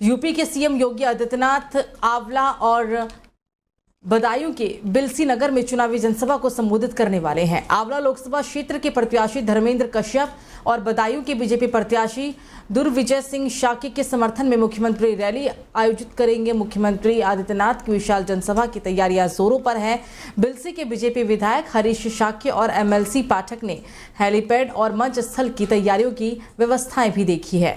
UP के CM Yogi Adityanath आंवला और बदायूं के बिलसी नगर में चुनावी जनसभा को संबोधित करने वाले हैं। आंवला लोकसभा क्षेत्र के प्रत्याशी धर्मेंद्र कश्यप और बदायूं के बीजेपी प्रत्याशी दुर्विजय सिंह शाक्य के समर्थन में मुख्यमंत्री रैली आयोजित करेंगे। मुख्यमंत्री आदित्यनाथ की विशाल जनसभा की तैयारियां जोरों पर है। बिलसी के बीजेपी विधायक हरीश शाक्य और एमएलसी पाठक ने हेलीपैड और मंच स्थल की तैयारियों की व्यवस्थाएं भी देखी है।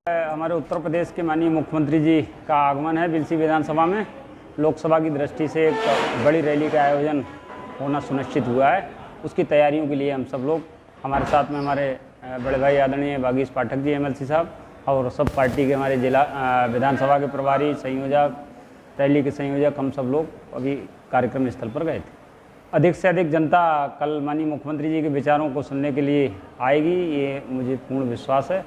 हमारे उत्तर प्रदेश के माननीय मुख्यमंत्री जी का आगमन है बिलसी विधानसभा में। लोकसभा की दृष्टि से एक बड़ी रैली का आयोजन होना सुनिश्चित हुआ है। उसकी तैयारियों के लिए हम सब लोग, हमारे साथ में हमारे बड़े भाई आदरणीय भागीश पाठक जी एमएलसी साहब और सब पार्टी के हमारे जिला विधानसभा के प्रभारी, संयोजक, रैली के संयोजक, हम सब लोग अभी कार्यक्रम स्थल पर गए थे। अधिक से अधिक जनता कल माननीय मुख्यमंत्री जी के विचारों को सुनने के लिए आएगी, ये मुझे पूर्ण विश्वास है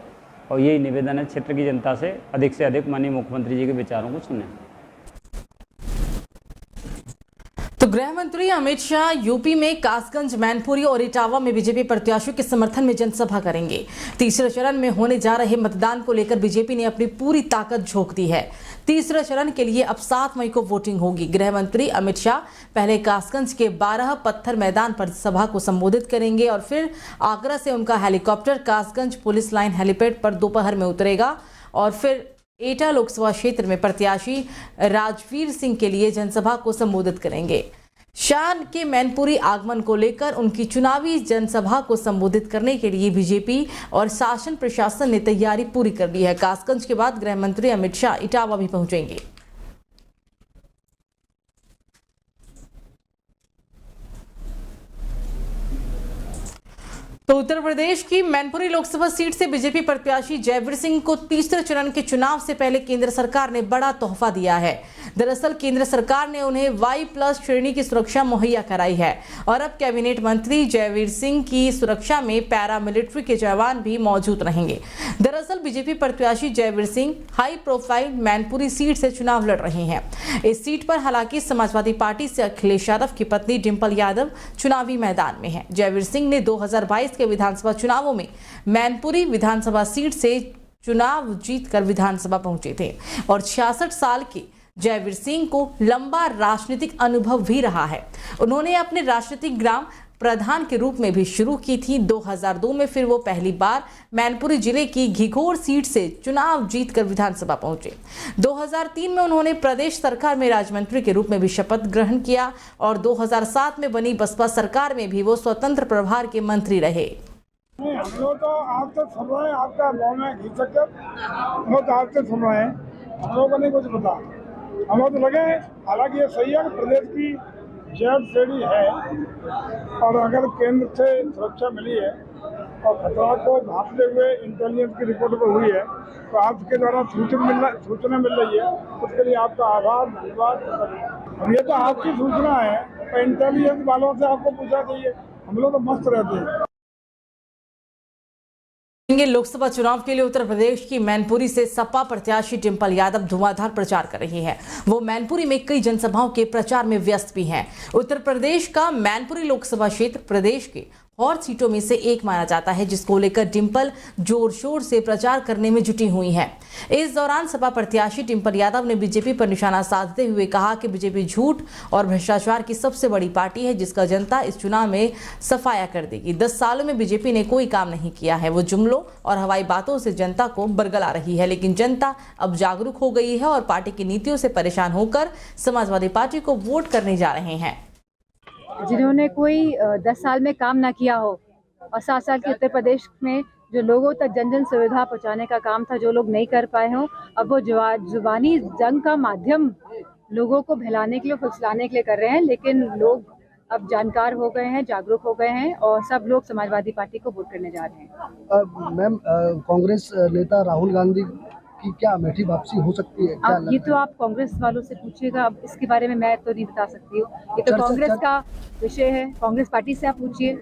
और यही निवेदन है क्षेत्र की जनता से अधिक माननीय मुख्यमंत्री जी के विचारों को सुने। तो गृह मंत्री अमित शाह यूपी में कासगंज, मैनपुरी और इटावा में बीजेपी प्रत्याशियों के समर्थन में जनसभा करेंगे। तीसरे चरण में होने जा रहे मतदान को लेकर बीजेपी ने अपनी पूरी ताकत झोंक दी है। तीसरे चरण के लिए अब 7 मई को वोटिंग होगी। गृह मंत्री अमित शाह पहले कासगंज के 12 पत्थर मैदान पर सभा को संबोधित करेंगे और फिर आगरा से उनका helicopter Kasganj police line helipad पर दोपहर में उतरेगा और फिर एटा लोकसभा क्षेत्र में प्रत्याशी राजवीर सिंह के लिए जनसभा को संबोधित करेंगे। शाह के मैनपुरी आगमन को लेकर उनकी चुनावी जनसभा को संबोधित करने के लिए बीजेपी और शासन प्रशासन ने तैयारी पूरी कर ली है। कासगंज के बाद गृह मंत्री अमित शाह इटावा भी पहुंचेंगे। तो उत्तर प्रदेश की मैनपुरी लोकसभा सीट से बीजेपी प्रत्याशी जयवीर सिंह को तीसरे चरण के चुनाव से पहले केंद्र सरकार ने बड़ा तोहफा दिया है। दरअसल केंद्र सरकार ने उन्हें Y+ श्रेणी की सुरक्षा मुहैया कराई है और अब कैबिनेट मंत्री जयवीर सिंह की सुरक्षा में पैरामिलिट्री के जवान भी मौजूद रहेंगे। दरअसल बीजेपी प्रत्याशी Jaiveer Singh high profile Mainpuri seat से चुनाव लड़ रहे हैं। इस सीट पर हालांकि समाजवादी पार्टी से अखिलेश यादव की पत्नी डिंपल यादव चुनावी मैदान में है। जयवीर सिंह ने 2022 के विधानसभा चुनावों में मैनपुरी विधानसभा सीट से चुनाव जीतकर विधानसभा पहुंचे थे और 66 साल के जयवीर सिंह को लंबा राजनीतिक अनुभव भी रहा है। उन्होंने अपने राजनीतिक ग्राम प्रधान के रूप में भी शुरू की थी। 2002 में फिर वो पहली बार मैनपुरी जिले की घिघोर सीट से चुनाव जीतकर विधानसभा पहुंचे। 2003 में उन्होंने प्रदेश सरकार में राज्य मंत्री के रूप में भी शपथ ग्रहण किया और 2007 में बनी बसपा सरकार में भी वो स्वतंत्र प्रभार के मंत्री रहे। हम लोग तो आप तो सुन रहे हैं, आपका लोन है आप तो सुन रहे हैं, हम लोगों को नहीं कुछ पता। हम लोग तो लगे, हालांकि ये सही है कि प्रदेश की जैव श्रेणी है और अगर केंद्र से सुरक्षा मिली है और खतरा को भांपते हुए इंटेलिजेंस की रिपोर्ट पर हुई है तो आपके द्वारा सूचना मिल रही है, उसके लिए आपका आभार, धन्यवाद। और ये तो आपकी सूचना है तो इंटेलिजेंस वालों से आपको पूछा चाहिए। हम लोग तो मस्त रहते हैं। लोकसभा चुनाव के लिए उत्तर प्रदेश की मैनपुरी से सपा प्रत्याशी डिंपल यादव धुआंधार प्रचार कर रही है। वो मैनपुरी में कई जनसभाओं के प्रचार में व्यस्त भी हैं। उत्तर प्रदेश का मैनपुरी लोकसभा क्षेत्र प्रदेश के और सीटों में से एक माना जाता है, जिसको लेकर डिंपल जोर शोर से प्रचार करने में जुटी हुई हैं। इस दौरान सपा प्रत्याशी डिंपल यादव ने बीजेपी पर निशाना साधते हुए कहा कि बीजेपी झूठ और भ्रष्टाचार की सबसे बड़ी पार्टी है, जिसका जनता इस चुनाव में सफाया कर देगी। 10 सालों में बीजेपी ने कोई काम नहीं किया है। वो जुमलों और हवाई बातों से जनता को बरगला रही है, लेकिन जनता अब जागरूक हो गई है और पार्टी की नीतियों से परेशान होकर समाजवादी पार्टी को वोट करने जा रहे हैं। जिन्होंने कोई 10 साल में काम ना किया हो और 7 साल के उत्तर प्रदेश में जो लोगों तक जन जन सुविधा पहुंचाने का काम था, जो लोग नहीं कर पाए हों, अब वो जुबानी जंग का माध्यम लोगों को बहलाने के लिए, फुसलाने के लिए कर रहे हैं। लेकिन लोग अब जानकार हो गए हैं, जागरूक हो गए हैं और सब लोग समाजवादी पार्टी को वोट करने जा रहे हैं। मैम, कांग्रेस नेता राहुल गांधी की क्या अमेठी वापसी हो सकती है? अब ये तो आप कांग्रेस वालों से पूछिएगा, अब इसके बारे में मैं तो नहीं बता सकती हूँ। ये तो कांग्रेस का विषय है, कांग्रेस पार्टी से आप पूछिए।